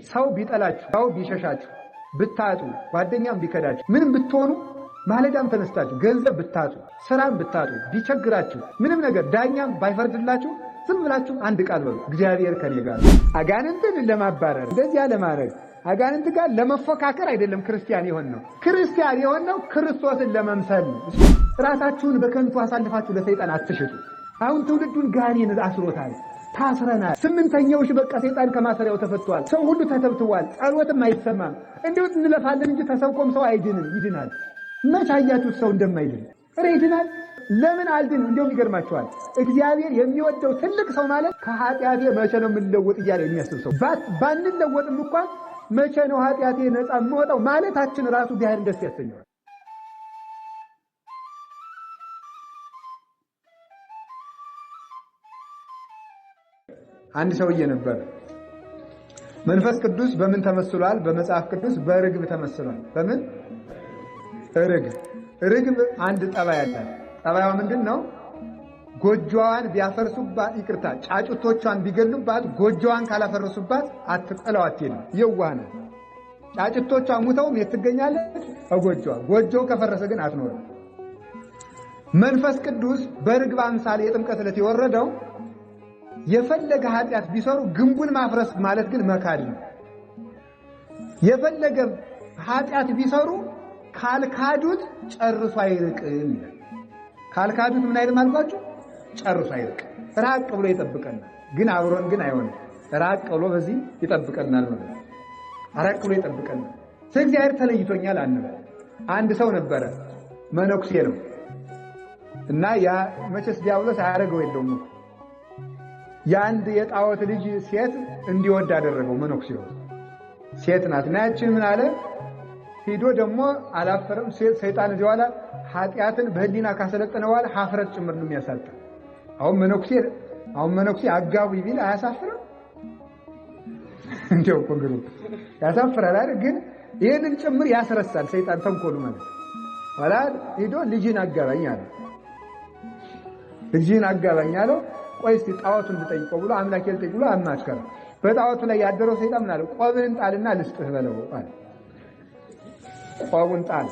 ሰው ቢጠላችሁ ሰው ቢሸሻችሁ ብታጡ ጓደኛም ቢከዳችሁ ምንም ብትሆኑ ማለዳም ተነስታችሁ ገንዘብ ብታጡ ስራም ብታጡ ቢቸግራችሁ ምንም ነገር ዳኛም ባይፈርድላችሁ ዝም ብላችሁ አንድ ቃል በሉ እግዚአብሔር ከኔ ጋር ነው። አጋንንትን ለማባረር እንደዚህ ለማድረግ አጋንንት ጋር ለመፎካከር አይደለም ክርስቲያን የሆነው። ክርስቲያን የሆነው ክርስቶስን ለመምሰል ነው። ራሳችሁን በከንቱ አሳልፋችሁ ለሰይጣን አትሽጡ። አሁን ትውልዱን ጋኔን አስሮታል። ታስረናል። ስምንተኛው በቃ ሰይጣን ከማሰሪያው ተፈቷል። ሰው ሁሉ ተተብትዋል። ጸሎትም አይሰማም። እንዴው እንለፋለን እንጂ ተሰብኮም ሰው አይድንም። ይድናል። መች አያችሁት ሰው እንደማይድን? ይድናል። ለምን አልድን? እንደውም ይገርማችኋል። እግዚአብሔር የሚወደው ትልቅ ሰው ማለት ከኃጢአቴ መቼ ነው የምንለወጥ እያለ የሚያስብ ሰው። ባንለወጥም እንኳን መቼ ነው ኃጢአቴ ነፃ የምወጣው ማለታችን ራሱ እግዚአብሔር ደስ ያሰኘዋል። አንድ ሰውዬ ነበር። መንፈስ ቅዱስ በምን ተመስሏል? በመጽሐፍ ቅዱስ በርግብ ተመስሏል። በምን? ርግብ አንድ ጠባይ አላት። ጠባይዋ ምንድነው? ጎጆዋን ቢያፈርሱባት ይቅርታ፣ ጫጩቶቿን ቢገሉባት ጎጆዋን ካላፈረሱባት አትጥለው አትሄድም። የዋህ ነው። ጫጩቶቿ ሙተውም የትገኛለች ጎጆዋ። ጎጆው ከፈረሰ ግን አትኖርም። መንፈስ ቅዱስ በርግብ አምሳል የጥምቀት ዕለት የወረደው የፈለገ ኃጢአት ቢሰሩ ግንቡን ማፍረስ ማለት ግን መካድ ነው። የፈለገ ኃጢአት ቢሰሩ ካልካዱት ጨርሶ አይርቅም። ካልካዱት ምን አይልም አልኳችሁ? ጨርሶ አይርቅም። ራቅ ብሎ ይጠብቀናል። ግን አብሮን ግን አይሆንም። ራቅ ብሎ በዚህ ይጠብቀናል ማለት ነው። ራቅ ብሎ ይጠብቀናል። እግዚአብሔር ተለይቶኛል አንበል። አንድ ሰው ነበረ፣ መነኩሴ ነው እና ያ መቼስ ዲያብሎስ አያደርገው የለውም እኮ የአንድ የጣዖት ልጅ ሴት እንዲወድ አደረገው። መነኩሴው ሴት ናት እና ያችን ምን አለ ሂዶ ደግሞ አላፈረም። ሰይጣን እዚህ በኋላ ኃጢአትን በህሊና ካሰለጠነ በኋላ ሀፍረት ጭምር ነው የሚያሳጣ። አሁን መነኩሴ አጋቡ ቢል አያሳፍርም? እንደው እኮ ግን ያሳፍራል አይደል? ግን ይሄንን ጭምር ያስረሳል ሰይጣን ተንኮሉ ማለት ወላ ሂዶ ልጅን አጋባኝ አለ። ልጅን አጋባኝ አለው። ቆይ እስቲ ጣዖቱን ልጠይቀው ብሎ አምላክ ልጠይቅ ብሎ አማከረ። በጣዖቱ ላይ ያደረው ሰይጣን ምን አለ? ቆብን ጣልና ልስጥህ በለው አለ። ቆቡን ጣል።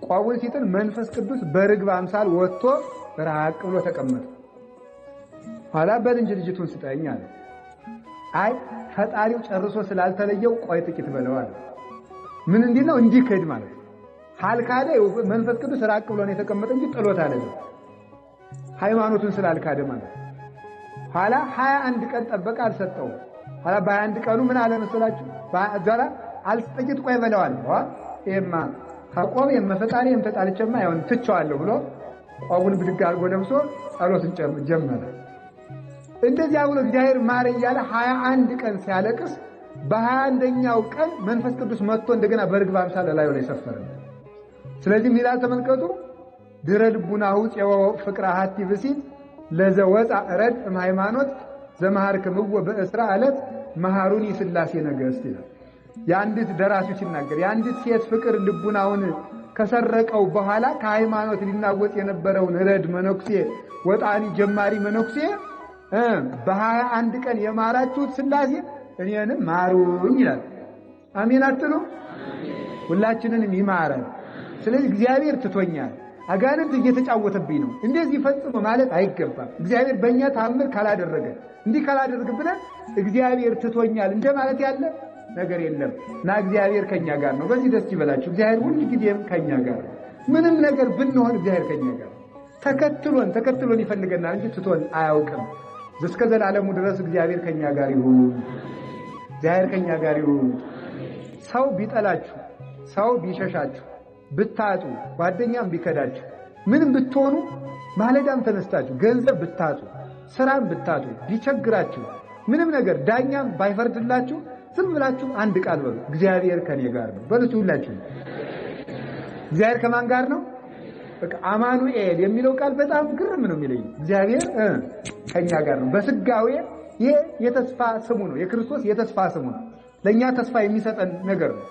ቆቡን ሲጥል መንፈስ ቅዱስ በርግብ አምሳል ወጥቶ ራቅ ብሎ ተቀመጠ። ኋላ በልንጅ ልጅቱን ስጠኝ አለ። አይ ፈጣሪው ጨርሶ ስላልተለየው ቆይ ጥቂት በለው አለ። ምን እንዲህ ነው እንዲከድ ማለት ካልካደ መንፈስ ቅዱስ ራቅ ብሎ ነው የተቀመጠ እንጂ ጥሎት አለ ሃይማኖቱን ስላልካደ ማለት። ኋላ 21 ቀን ጠበቀ፣ አልሰጠውም። ኋላ በ21 ቀኑ ምን አለ መሰላችሁ? ባዛራ አልጥቂት ቆይ በለዋል። ይሄማ ከቆብ የመፈጣሪ የምተጣልቸማ አይሆን ትቸዋለሁ ብሎ ቆቡን ብድግ አድርጎ ለብሶ ጸሎትን ጀመረ። እንደዚያ ብሎ እግዚአብሔር ማረኝ እያለ 21 ቀን ሲያለቅስ በ21ኛው ቀን መንፈስ ቅዱስ መጥቶ እንደገና በርግብ አምሳል ላይ ሰፈረ። ስለዚህ ሚላ ተመልከቱ ድረ ልቡናሁ ፄወ ፍቅረ ሀቲ ብሲት ለዘወፃ ረድ ሃይማኖት ዘመሃርክምዎ በእስራ ዕለት መሃሩኒ ሥላሴ ነገሥት ይላል። የአንዲት ደራሲው ሲናገር የአንዲት ሴት ፍቅር ልቡናውን ከሰረቀው በኋላ ከሃይማኖት ሊናወጥ የነበረውን ረድ መነኩሴ ወጣኒ ጀማሪ መነኩሴ በ21 ቀን የማራችሁት ሥላሴ እኔንም ማሩኝ ይላል። አሜን አትሉ? ሁላችንንም ይማራል። ስለዚህ እግዚአብሔር ትቶኛል፣ አጋንንት እየተጫወተብኝ ነው እንደዚህ ፈጽሞ ማለት አይገባም። እግዚአብሔር በእኛ ታምር ካላደረገ እንዲህ ካላደረገ ብለን እግዚአብሔር ትቶኛል እንደማለት ያለ ነገር የለም እና እግዚአብሔር ከኛ ጋር ነው። በዚህ ደስ ይበላችሁ። እግዚአብሔር ሁሉ ጊዜም ከኛ ጋር ነው። ምንም ነገር ብንሆን እግዚአብሔር ከኛ ጋር ተከትሎን ይፈልገናል እንጂ ትቶን አያውቅም። እስከ ዘላለሙ ድረስ እግዚአብሔር ከኛ ጋር ይሁን። እግዚአብሔር ከኛ ጋር ይሁን። ሰው ቢጠላችሁ ሰው ቢሸሻችሁ ብታጡ ጓደኛም ቢከዳችሁ ምንም ብትሆኑ ማለዳም ተነስታችሁ ገንዘብ ብታጡ ስራም ብታጡ ቢቸግራችሁ ምንም ነገር ዳኛም ባይፈርድላችሁ ዝም ብላችሁ አንድ ቃል በሉ እግዚአብሔር ከኔ ጋር ነው በሉት። ሁላችሁ እግዚአብሔር ከማን ጋር ነው? በቃ አማኑኤል የሚለው ቃል በጣም ግርም ነው የሚለኝ። እግዚአብሔር ከኛ ጋር ነው። በስጋዌ ይሄ የተስፋ ስሙ ነው። የክርስቶስ የተስፋ ስሙ ነው። ለኛ ተስፋ የሚሰጠን ነገር ነው።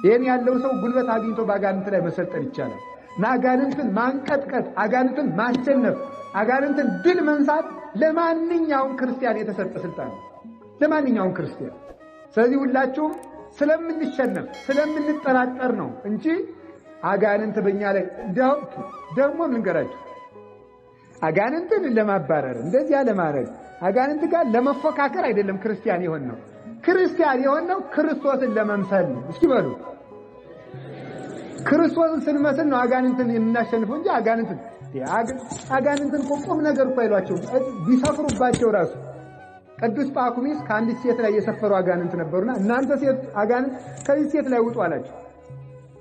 ይሄን ያለው ሰው ጉልበት አግኝቶ በአጋንንት ላይ መሰልጠን ይቻላል። አጋንንትን ማንቀጥቀጥ፣ አጋንንትን ማሸነፍ፣ አጋንንትን ድል መንሳት ለማንኛውም ክርስቲያን የተሰጠ ስልጣን ነው። ለማንኛውም ክርስቲያን ስለዚህ ሁላችሁም ስለምንሸነፍ ስለምንጠራጠር ነው እንጂ አጋንንት በእኛ ላይ ደግሞ ልንገራችሁ፣ አጋንንትን ለማባረር እንደዚያ ለማድረግ አጋንንት ጋር ለመፎካከር አይደለም ክርስቲያን የሆነው። ክርስቲያን የሆነው ክርስቶስን ለመምሰል ነው። እስኪ በሉ ክርስቶስን ስንመስል ነው አጋንንትን የምናሸንፈው እንጂ አጋንንትን ቁም ነገር እኮ አይሏቸው ቢሰፍሩባቸው ራሱ ቅዱስ ጳኩሚስ ከአንዲት ሴት ላይ የሰፈሩ አጋንንት ነበሩና እናንተ ሴት አጋንንት ከዚህ ሴት ላይ ውጡ አላቸው።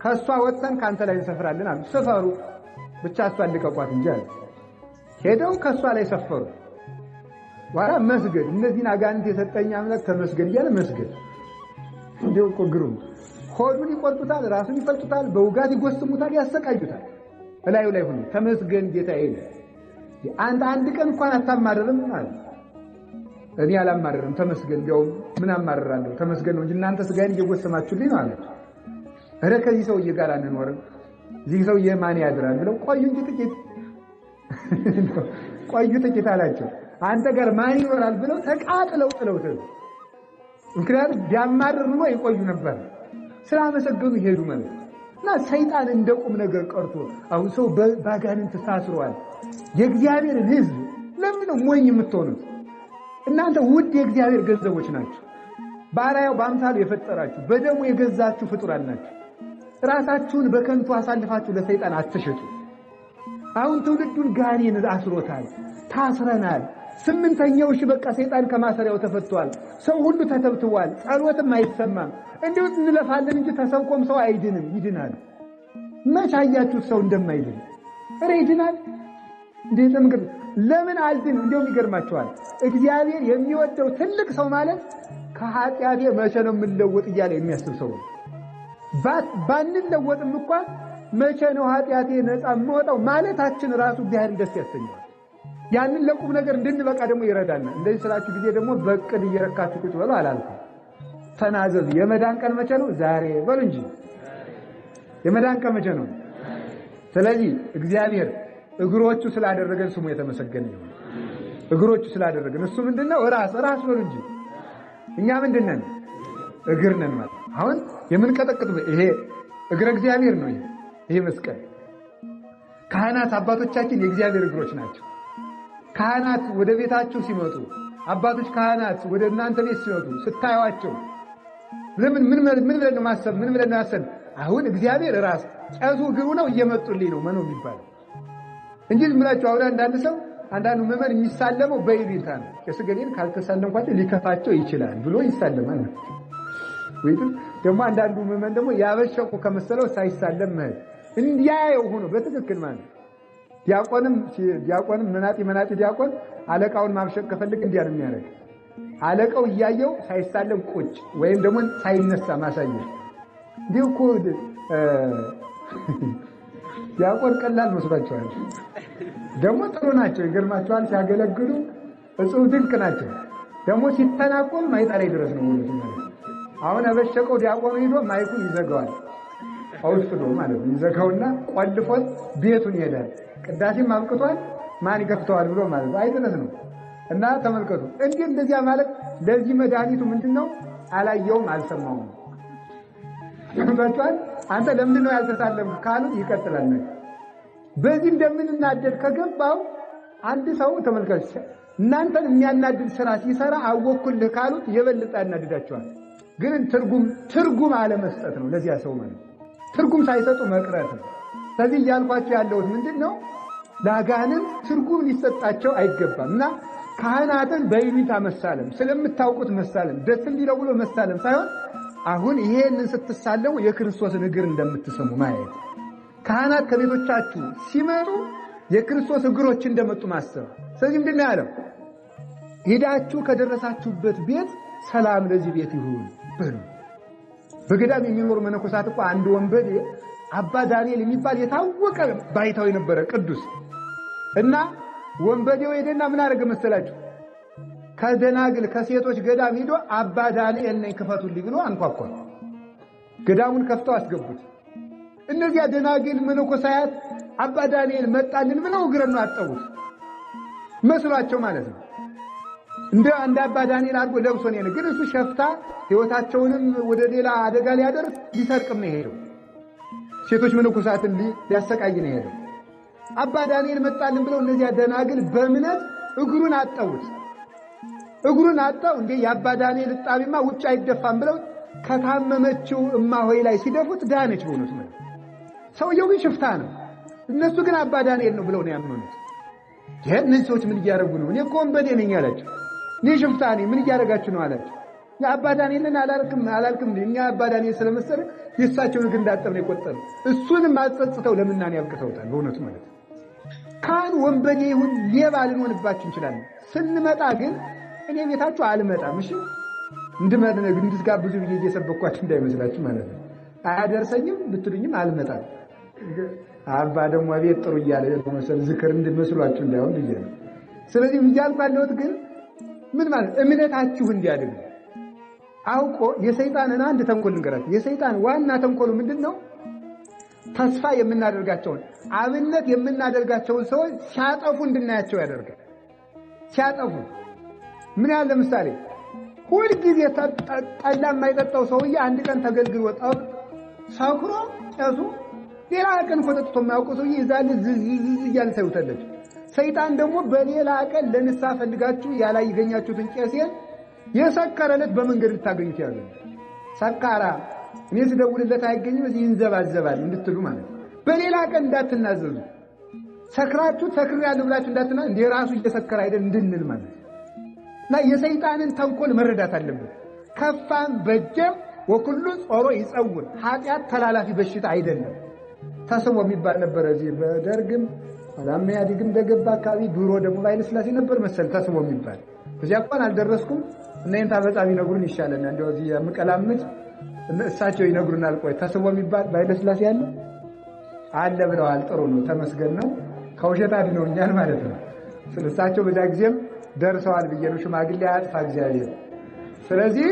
ከሷ ወጥተን ካንተ ላይ እንሰፍራለን አሉ። ሰፈሩ ብቻ እሷን ልቀቋት እንጂ አለ። ሄደው ከሷ ላይ ሰፈሩ። ዋራ መስገድ እነዚህን አጋንንት የሰጠኝ አምላክ ተመስገን እያለ መስገድ እንደው እኮ ግሩም። ሆዱን ይቆርጡታል፣ ራሱን ይፈልጡታል፣ በውጋት ይጎስሙታል፣ ያሰቃዩታል። እላዩ ላይ ሆኖ ተመስገን ጌታዬ፣ አንድ ቀን እንኳን አታማርርም አለ። እኔ አላማርርም ተመስገን፣ እንደው ምን አማርራለሁ ተመስገን ነው እንጂ እናንተ ስጋዬን እየጎሰማችሁልኝ ነው አለ። ኧረ ከዚህ ሰውዬ ጋር አንኖርም፣ እዚህ ሰውዬ ማን ያድራል ብለው ቆዩ ጥቂት አላቸው። አንተ ጋር ማን ይኖራል ብለው ተቃጥለው ጥለውት፣ ምክንያቱም ቢያማርር ነው ይቆዩ ነበር። ስላመሰገኑ ይሄዱ ማለት እና ሰይጣን እንደ ቁም ነገር ቀርቶ አሁን ሰው ባጋንንት ታስሯል። የእግዚአብሔርን ሕዝብ ለምን ነው ሞኝ የምትሆኑት? እናንተ ውድ የእግዚአብሔር ገንዘቦች ናችሁ። ባሪያው በአምሳሉ የፈጠራችሁ በደሙ የገዛችሁ ፍጡራን ናችሁ። ራሳችሁን በከንቱ አሳልፋችሁ ለሰይጣን አትሸጡ። አሁን ትውልዱን ጋኔን አስሮታል፣ ታስረናል። 8ኛው በቃ ሰይጣን ከማሰሪያው ተፈቷል። ሰው ሁሉ ተተብትቧል። ጸሎትም አይሰማም። እንዲሁ እንለፋለን እንጂ ተሰብኮም ሰው አይድንም። ይድናል። መቼ አያችሁት ሰው እንደማይድን? ኧረ ይድናል። እንዴት ምንግር ለምን አልድን? እንደውም ይገርማቸዋል። እግዚአብሔር የሚወደው ትልቅ ሰው ማለት ከኃጢአቴ መቼ ነው የምንለወጥ እያለ የሚያስብ ሰው ነው። ባንለወጥም እንኳን መቼ ነው ኃጢአቴ ነፃ የምወጣው ማለታችን ራሱ እግዚአብሔር ደስ ያሰኛል። ያንን ለቁም ነገር እንድንበቃ ደግሞ ይረዳናል። እንደዚህ ስላችሁ ጊዜ ደግሞ በቅድ እየረካችሁ ቁጭ በሉ አላልኩም። ተናዘዙ። የመዳን ቀን መቼ ነው? ዛሬ በሉ እንጂ የመዳን ቀን መቼ ነው? ስለዚህ እግዚአብሔር እግሮቹ ስላደረገን ስሙ የተመሰገነ ይሁን። እግሮቹ ስላደረገን እሱ ምንድነው? ራስ በሉ እንጂ እኛ ምንድነን? እግር ነን ማለት። አሁን የምንቀጠቅጥ ይሄ እግረ እግዚአብሔር ነው። ይሄ መስቀል ካህናት አባቶቻችን የእግዚአብሔር እግሮች ናቸው። ካህናት ወደ ቤታችሁ ሲመጡ አባቶች ካህናት ወደ እናንተ ቤት ሲመጡ ስታዩአቸው ምን ብለን ነው ማሰብ? ምን ብለን ነው ያሰብ? አሁን እግዚአብሔር ራስ ጨሱ እግሩ ነው እየመጡልኝ ነው መኖ የሚባለው እንጂ ዝም ብላችሁ አሁን አንዳንዱ ምዕመን የሚሳለመው በይሉኝታ ነው። የስገዴን ካልተሳለምኳቸው ሊከፋቸው ይችላል ብሎ ይሳለማል። ወይም ደግሞ አንዳንዱ ምዕመን ደግሞ ያበሸቁ ከመሰለው ሳይሳለም መሄድ እንዲያየው ሆኖ በትክክል ማለት ዲያቆንም መናጢ ዲያቆን አለቃውን ማብሸቅ ከፈልግ እንዲያ ነው የሚያደርግ። አለቃው እያየው ሳይሳለም ቁጭ ወይም ደግሞ ሳይነሳ ማሳየት። እንዲሁ እኮ ዲያቆን ቀላል መስሏቸዋል። ደግሞ ጥሩ ናቸው፣ ይገርማቸዋል። ሲያገለግሉ እጹብ ድንቅ ናቸው። ደግሞ ሲተናቆል ማይጠራይ ድረስ ነው ማለት። አሁን አበሸቀው ዲያቆኑ ሄዶ ማይኩን ይዘጋዋል። አውስዶ ማለት ነው። ይዘጋውና ቆልፎት ቤቱን ይሄዳል። ቅዳሴም አብቅቷል ማን ይከፍተዋል ብሎ ማለት አይደረስ ነው። እና ተመልከቱ፣ እንደዚያ ማለት ለዚህ መድኃኒቱ ምንድነው? አላየውም አልሰማውም። ተመልከቷል። አንተ ለምንድን ነው ያልተሳለምክ ካሉት ይቀጥላል። በዚህ እንደምንናደድ ከገባው አንድ ሰው ተመልከቱ፣ እናንተን የሚያናድድ ስራ ሲሰራ አወኩልህ ካሉት የበለጠ ያናድዳቸዋል። ግን ትርጉም አለመስጠት ነው ለዚያ ሰው ማለት ትርጉም ሳይሰጡ መቅረት ነው። ስለዚህ እያልኳቸው ያለሁት ምንድነው? ለአጋንንት ትርጉም ሊሰጣቸው አይገባም። እና ካህናትን በይሉኝታ መሳለም፣ ስለምታውቁት መሳለም፣ ደስ እንዲለው ብሎ መሳለም ሳይሆን አሁን ይሄንን ስትሳለሙ የክርስቶስን እግር እንደምትሰሙ ማየት። ካህናት ከቤቶቻችሁ ሲመጡ የክርስቶስ እግሮች እንደመጡ ማሰብ። ስለዚህ ምንድነው ያለው? ሄዳችሁ ከደረሳችሁበት ቤት ሰላም ለዚህ ቤት ይሁን በሉ። በገዳም የሚኖሩ መነኮሳት እኮ አንድ ወንበዴ አባ ዳንኤል የሚባል የታወቀ ባይታው የነበረ ቅዱስ እና ወንበዴው ሄደና ምን አደረገ መሰላችሁ? ከደናግል ከሴቶች ገዳም ሄዶ አባ ዳንኤል ነኝ ክፈቱልኝ ብሎ አንኳኳ። ገዳሙን ከፍተው አስገቡት። እነዚያ ደናግል መነኮሳት አባ ዳንኤል መጣልን ብለው እግረን አጠቡት መስሏቸው ማለት ነው። እንደ አንድ አባ ዳንኤል አድርጎ ለብሶ ነው። ግን እሱ ሸፍታ ሕይወታቸውንም ወደ ሌላ አደጋ ሊያደርስ ሊሰርቅም ነው የሄደው። ሴቶች መነኮሳትን ሊያሰቃይ ነው የሄደው። አባ ዳንኤል መጣልን ብለው እነዚያ ደናግል በእምነት እግሩን አጠውት። እግሩን አጣው እንዴ የአባ ዳንኤል እጣቢማ ውጭ አይደፋም ብለው ከታመመችው እማሆይ ላይ ሲደፉት ዳነች። በእውነት ነው። ሰውየው ግን ሽፍታ ነው። እነሱ ግን አባ ዳንኤል ነው ብለው ነው ያመኑት። እነዚህ ሰዎች ምን እያደረጉ ነው? እኔ እኮ ወንበዴ ነኝ አላቸው። እኔ ሽፍታ ነኝ፣ ምን እያደረጋችሁ ነው አላቸው። የአባ ዳንኤልን አላልክም እኛ አባ ዳንኤል ስለመሰለ የእሳቸውን እግር እንዳጠብን የቆጠሩ እሱንም አጸጽተው ለምናኔ ያብቅተውታል። በእውነቱ ማለት ካህን ወንበዴ ይሁን ሌባ ልንሆንባችሁ እንችላለን። ስንመጣ ግን እኔ ቤታችሁ አልመጣም። እሺ እንድትጋብዙ ብዬ እየሰበኳችሁ እንዳይመስላችሁ ማለት ነው። አያደርሰኝም ብትሉኝም አልመጣም። አባ ደግሞ ቤት ጥሩ እያለ መሰል ዝክር እንድመስሏችሁ እንዳይሆን ብዬ ነው። ስለዚህ እያልኩ ያለሁት ግን ምን ማለት እምነታችሁ እንዲያድግ አውቆ የሰይጣንን አንድ ተንኮል ንገራችሁ። የሰይጣን ዋና ተንኮሉ ምንድነው? ተስፋ የምናደርጋቸውን አብነት የምናደርጋቸውን ሰዎች ሲያጠፉ እንድናያቸው ያደርጋል። ሲያጠፉ ምን ያህል ለምሳሌ ሁልጊዜ ጠላ የማይጠጣው ሰውዬ አንድ ቀን ተገልግሎ ሰክሮ ቄሱ ሌላ ቀን ፈጠጥቶ የማያውቀው ሰውዬ ይዛል ዝዝ እያለ ታዩታለች። ሰይጣን ደግሞ በሌላ ቀን ለንስሐ ፈልጋችሁ ያላገኛችሁትን ቄሴን የሰከረለት በመንገድ ልታገኙት ያለ ሰካራ እኔ ስደውልለት አይገኝም እዚህ ይንዘባዘባል እንድትሉ ማለት ነው። በሌላ ቀን እንዳትናዘዙ ሰክራችሁ ሰክሬያለሁ ብላችሁ እንዳትና እንደ ራሱ እየሰከረ አይደል እንድንል ማለት ነው። እና የሰይጣንን ተንኮል መረዳት አለብን። ከፋም በጀም ወኩሉ ጾሮ ይጸውር ኃጢአት ተላላፊ በሽታ አይደለም። ተስቦ የሚባል ነበር እዚህ በደርግም አላማ ያድግም ደገባ አካባቢ ድሮ ደግሞ ባይለ ስላሴ ነበር መሰል ተስቦ የሚባል እዚያ እንኳን አልደረስኩም። እነይን ታበጻቢ ነግሩን ይሻለና እንደው እዚህ የምቀላምጥ እሳቸው ይነግሩናል። ቆይ ተስቦ የሚባል ባይለ ስላሴ አለ ብለዋል። ጥሩ ነው፣ ተመስገን ነው። ከውሸት አድነውኛል ማለት ነው። ስለሳቸው በዛ ጊዜም ደርሰዋል ብዬ ነው። ሽማግሌ አጥፋ እግዚአብሔር። ስለዚህ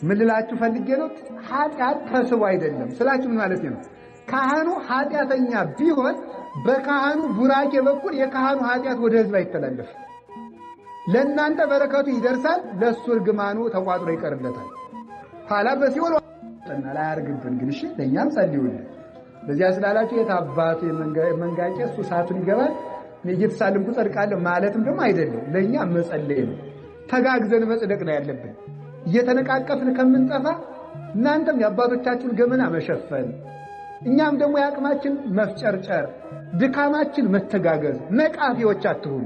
ምን ልላችሁ ፈልጌ ነው፣ ኃጢአት ተስቦ አይደለም ስላችሁ ምን ማለት ነው? ካህኑ ኃጢአተኛ ቢሆን በካህኑ ቡራኬ በኩል የካህኑ ኃጢአት ወደ ሕዝብ አይተላለፍ። ለእናንተ በረከቱ ይደርሳል፣ ለእሱ እርግማኑ ተቋጥሮ ይቀርለታል። ኋላ በሲኦል ወጣና ላይ አርግብን ግን እሺ ለኛም ጸልዩልን። በዚያ ስላላችሁ የታባቱ መንጋቄ እሱ ሰዓቱን ይገባል እየተሳልምኩ ጸድቃለሁ ማለትም ደግሞ አይደለም። ለኛ መጸለይ ነው። ተጋግዘን መጽደቅ ነው ያለብን። እየተነቃቀፍን ከምንጠፋ እናንተም የአባቶቻችሁን ገመና መሸፈን፣ እኛም ደግሞ ያቅማችን መፍጨርጨር፣ ድካማችን መተጋገዝ። ነቃፊዎች አትሁኑ፣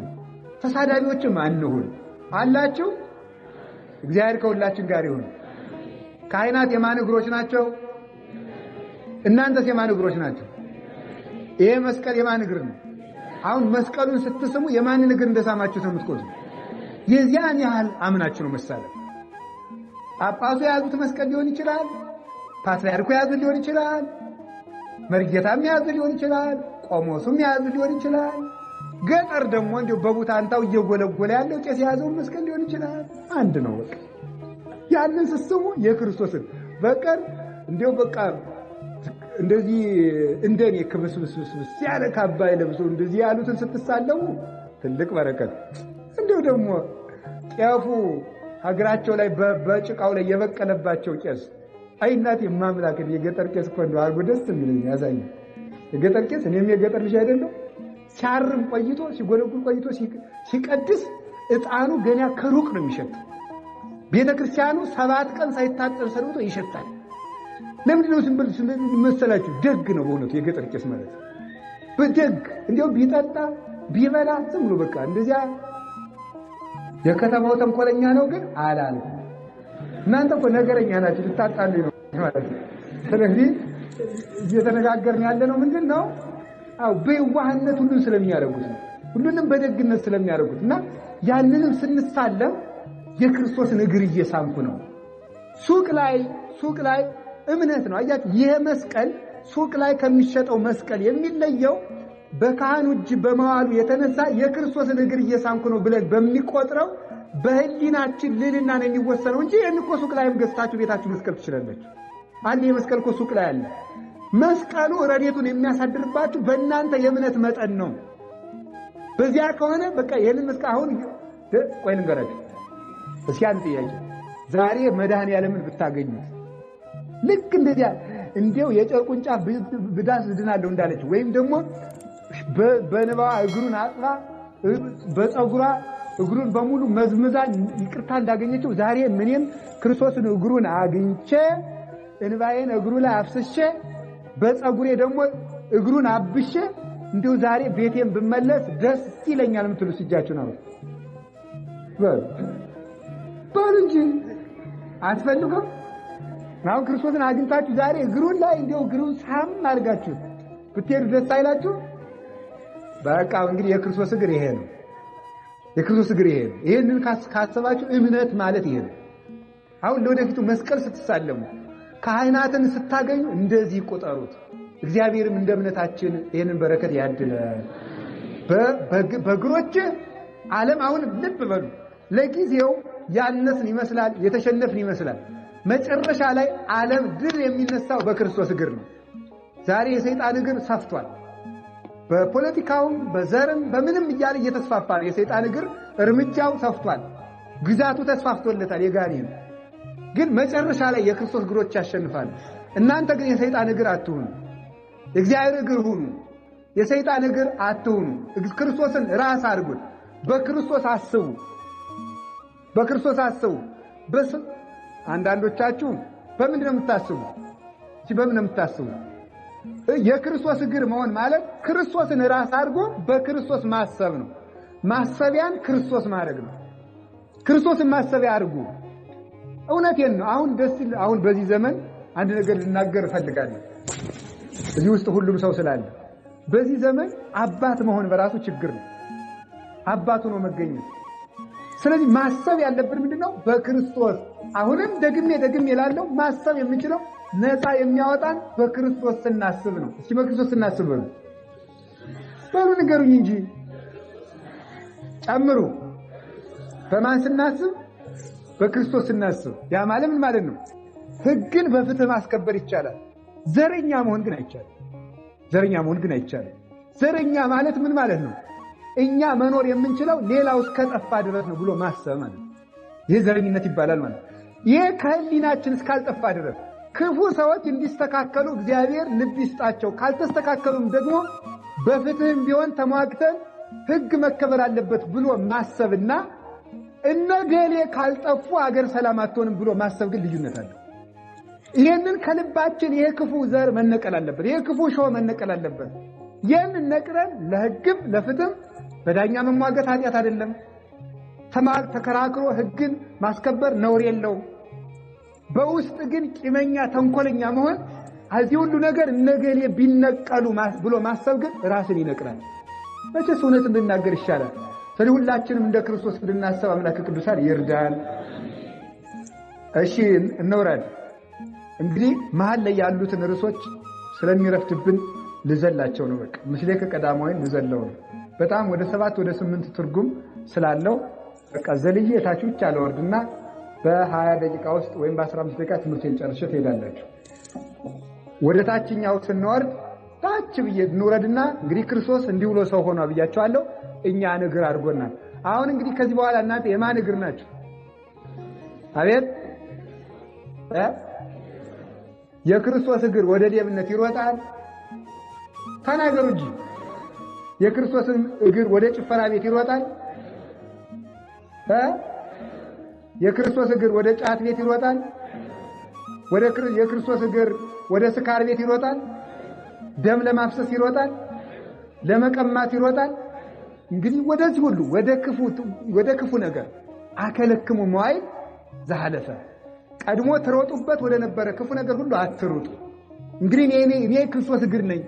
ተሳዳቢዎችም አንሁን አላችሁ። እግዚአብሔር ከሁላችን ጋር ይሁን። ካህናት የማን እግሮች ናቸው? እናንተስ የማን እግሮች ናቸው? ይሄ መስቀል የማን እግር ነው? አሁን መስቀሉን ስትስሙ የማንን እግር እንደሳማችሁ ተምትቆዙ የዚያን ያህል አምናችሁ ነው መሳለም። ጳጳሱ የያዙት መስቀል ሊሆን ይችላል፣ ፓትርያርኩ የያዙት ሊሆን ይችላል፣ መርጌታም የያዙት ሊሆን ይችላል፣ ቆሞሱም የያዙት ሊሆን ይችላል። ገጠር ደግሞ እንደው በቡታንታው እየጎለጎለ ያለው ቄስ የያዘው መስቀል ሊሆን ይችላል። አንድ ነው በቃ። ያንን ስትስሙ የክርስቶስን በቀር እንደው በቃ እንደዚህ እንደኔ ክብስብስብስ ያለ ካባ ለብሶ እንደዚህ ያሉትን ስትሳለሙ ትልቅ በረከት። እንደው ደግሞ ጤፉ ሀገራቸው ላይ በጭቃው ላይ የበቀለባቸው ቄስ አይናት የማምላክን የገጠር ቄስ እኮ ነው አርጎ ደስ የሚለኝ ያሳኝ። የገጠር ቄስ እኔም የገጠር ልጅ አይደለም። ሲያርም ቆይቶ ሲጎለጉል ቆይቶ ሲቀድስ ዕጣኑ ገና ከሩቅ ነው የሚሸት። ቤተክርስቲያኑ 7 ቀን ሳይታጠብ ሰርቶ ይሸታል። ለምን ነው ዝም ብሎ መሰላችሁ? ደግ ነው በእውነቱ የገጠር ቄስ ማለት በደግ እንዲያው ቢጠጣ ቢበላ ዝም ብሎ በቃ እንደዚያ። የከተማው ተንኮለኛ ነው ግን አላልኩም። እናንተ እኮ ነገረኛ ናችሁ ልታጣሉ ነው ማለት ነው። ስለዚህ እየተነጋገርን ያለ ነው ምንድነው? በየዋህነት ሁሉን ስለሚያደርጉት ነው፣ ሁሉንም በደግነት ስለሚያደርጉት እና ያንንም ስንሳለም የክርስቶስን እግር እየሳምኩ ነው። ሱቅ ላይ እምነት ነው። አያችሁ፣ ይሄ መስቀል ሱቅ ላይ ከሚሸጠው መስቀል የሚለየው በካህኑ እጅ በመዋሉ የተነሳ የክርስቶስን እግር እየሳምኩ ነው ብለን በሚቆጥረው በህሊናችን ልልና ነው የሚወሰነው እንጂ ይሄን እኮ ሱቅ ላይም ገዝታችሁ ቤታችሁ መስቀል ትችላላችሁ። አንድ የመስቀል እኮ ሱቅ ላይ አለ። መስቀሉ ረድኤቱን የሚያሳድርባችሁ በእናንተ የእምነት መጠን ነው። በዚያ ከሆነ በቃ ይሄንን መስቀል አሁን ቆይ ልንገራችሁ። እስኪ አንድ ጥያቄ ዛሬ መድኃኔዓለምን ብታገኙት ልክ እንደዚያ እንዴው የጨርቁን ጫፍ ብዳስ ድናለሁ እንዳለች ወይም ደግሞ በንባዋ እግሩን አጥፋ በፀጉሯ እግሩን በሙሉ መዝምዛ ይቅርታ እንዳገኘችው ዛሬ ምንም ክርስቶስን እግሩን አግኝቼ እንባዬን እግሩ ላይ አፍስሼ በፀጉሬ ደግሞ እግሩን አብሼ እንዴው ዛሬ ቤቴን ብመለስ ደስ ይለኛል የምትሉ እጃችሁን አውጡ በሉ እንጂ አትፈልጉም? አሁን ክርስቶስን አግኝታችሁ ዛሬ እግሩን ላይ እንዴው እግሩን ሳም አድርጋችሁ ብትሄዱ ደስ አይላችሁ? በቃ እንግዲህ የክርስቶስ እግር ይሄ ነው። የክርስቶስ እግር ይሄ ነው። ይሄንን ካሰባችሁ እምነት ማለት ይሄ ነው። አሁን ለወደፊቱ መስቀል ስትሳለሙ ካህናትን ስታገኙ እንደዚህ ቆጠሩት። እግዚአብሔርም እንደ እምነታችን ይሄንን በረከት ያድለን። በእግሮች ዓለም አሁን ልብ በሉ ለጊዜው ያነስን ይመስላል፣ የተሸነፍን ይመስላል። መጨረሻ ላይ ዓለም ድል የሚነሳው በክርስቶስ እግር ነው። ዛሬ የሰይጣን እግር ሰፍቷል። በፖለቲካውም በዘርም በምንም እያለ እየተስፋፋ ነው። የሰይጣን እግር እርምጃው ሰፍቷል። ግዛቱ ተስፋፍቶለታል። የጋኔን ግን መጨረሻ ላይ የክርስቶስ እግሮች ያሸንፋሉ። እናንተ ግን የሰይጣን እግር አትሁኑ። የእግዚአብሔር እግር ሁኑ። የሰይጣን እግር አትሁኑ። ክርስቶስን ራስ አድርጉት። በክርስቶስ አስቡ። በክርስቶስ አስቡ። አንዳንዶቻችሁ በምንድን ነው የምታስቡ? እሺ በምን ነው የምታስቡ? የክርስቶስ እግር መሆን ማለት ክርስቶስን ራስ አድርጎ በክርስቶስ ማሰብ ነው። ማሰቢያን ክርስቶስ ማድረግ ነው። ክርስቶስን ማሰቢያ አድርጉ። እውነቴን ነው። አሁን በዚህ ዘመን አንድ ነገር ልናገር እፈልጋለሁ። እዚህ ውስጥ ሁሉም ሰው ስላለ በዚህ ዘመን አባት መሆን በራሱ ችግር ነው። አባቱ ነው መገኘት። ስለዚህ ማሰብ ያለብን ምንድነው? በክርስቶስ። አሁንም ደግሜ እላለሁ ማሰብ የምንችለው ነፃ የሚያወጣን በክርስቶስ ስናስብ ነው። እስኪ በክርስቶስ ስናስብ ነው በሉ ንገሩኝ እንጂ ጨምሩ። በማን ስናስብ? በክርስቶስ ስናስብ። ያ ማለት ምን ማለት ነው? ሕግን በፍትህ ማስከበር ይቻላል። ዘረኛ መሆን ግን አይቻልም። ዘረኛ ማለት ምን ማለት ነው? እኛ መኖር የምንችለው ሌላው እስከጠፋ ድረስ ነው ብሎ ማሰብ ማለት ነው። ይህ ዘረኝነት ይባላል ማለት ነው። ይህ ከህሊናችን እስካልጠፋ ድረስ ክፉ ሰዎች እንዲስተካከሉ እግዚአብሔር ልብ ይስጣቸው። ካልተስተካከሉም ደግሞ በፍትህም ቢሆን ተሟግተን ሕግ መከበር አለበት ብሎ ማሰብና እነገሌ ካልጠፉ አገር ሰላም አትሆንም ብሎ ማሰብ ግን ልዩነት አለ። ይሄንን ከልባችን ይሄ ክፉ ዘር መነቀል አለበት። ይሄ ክፉ ሾህ መነቀል አለበት። ይሄንን ነቅረን ለሕግም ለፍትህም በዳኛ መሟገት ኃጢአት አይደለም። ተከራክሮ ሕግን ማስከበር ነውር የለውም። በውስጥ ግን ቂመኛ ተንኮለኛ መሆን እዚህ ሁሉ ነገር እነገሌ ቢነቀሉ ብሎ ማሰብ ግን ራስን ይነቅላል። መቼስ እውነት እንድናገር ይሻላል። ስለዚህ ሁላችንም እንደ ክርስቶስ እንድናስብ አምላክ ቅዱሳን ይርዳን። እሺ እንውረድ። እንግዲህ መሀል ላይ ያሉትን ርዕሶች ስለሚረፍድብን ልዘላቸው ነው። በቃ ምስሌከ ቀዳማዊን ልዘለው ነው። በጣም ወደ 7 ወደ 8 ትርጉም ስላለው በቃ ዘልዬ የታች ብቻ ለወርድና በ20 ደቂቃ ውስጥ ወይም በ15 ደቂቃ ትምህርቴን ጨርሼ ትሄዳላችሁ። ወደ ታችኛው ስንወርድ ታች ብዬ እንውረድና እንግዲህ ክርስቶስ እንዲህ ብሎ ሰው ሆኗ ብያቸዋለሁ። እኛን እግር አድርጎናል። አሁን እንግዲህ ከዚህ በኋላ እናንተ የማን እግር ናችሁ? አቤት የክርስቶስ እግር ወደ ሌብነት ይሮጣል? ተናገሩ እንጂ። የክርስቶስ እግር ወደ ጭፈራ ቤት ይሮጣል? የክርስቶስ እግር ወደ ጫት ቤት ይሮጣል? የክርስቶስ እግር ወደ ስካር ቤት ይሮጣል? ደም ለማፍሰስ ይሮጣል? ለመቀማት ይሮጣል? እንግዲህ ወደዚህ ሁሉ ወደ ክፉ ነገር አከለክሙ መዋዕል ዘሐለፈ። ቀድሞ ትሮጡበት ወደ ነበረ ክፉ ነገር ሁሉ አትሩጡ። እንግዲህ እኔ ክርስቶስ እግር ነኝ፣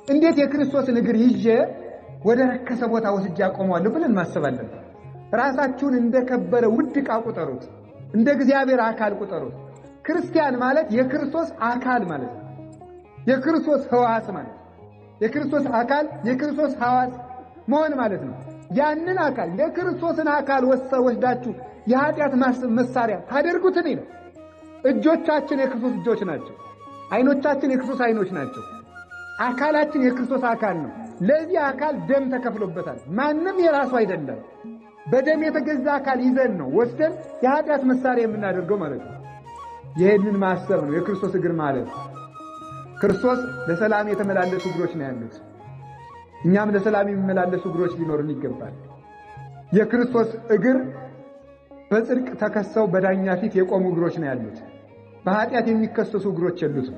እንዴት የክርስቶስን እግር ይዤ ወደ ረከሰ ቦታ ወስጄ አቆመዋለሁ ብለን ማሰብ አለብን። ራሳችሁን እንደከበረ ውድ ዕቃ ቁጠሩት፣ እንደ እግዚአብሔር አካል ቁጠሩት። ክርስቲያን ማለት የክርስቶስ አካል ማለት ነው። የክርስቶስ ሕዋስ ማለት የክርስቶስ አካል የክርስቶስ ሕዋስ መሆን ማለት ነው። ያንን አካል የክርስቶስን አካል ወስዳችሁ የኃጢአት መሳሪያ ታደርጉት ነው። እጆቻችን የክርስቶስ እጆች ናቸው። ዓይኖቻችን የክርስቶስ ዓይኖች ናቸው። አካላችን የክርስቶስ አካል ነው። ለዚህ አካል ደም ተከፍሎበታል። ማንም የራሱ አይደለም። በደም የተገዛ አካል ይዘን ነው ወስደን የኃጢአት መሳሪያ የምናደርገው ማለት ነው። ይህንን ማሰብ ነው የክርስቶስ እግር ማለት። ክርስቶስ ለሰላም የተመላለሱ እግሮች ነው ያሉት። እኛም ለሰላም የሚመላለሱ እግሮች ሊኖሩን ይገባል። የክርስቶስ እግር በጽድቅ ተከሰው በዳኛ ፊት የቆሙ እግሮች ነው ያሉት። በኃጢአት የሚከሰሱ እግሮች የሉትም።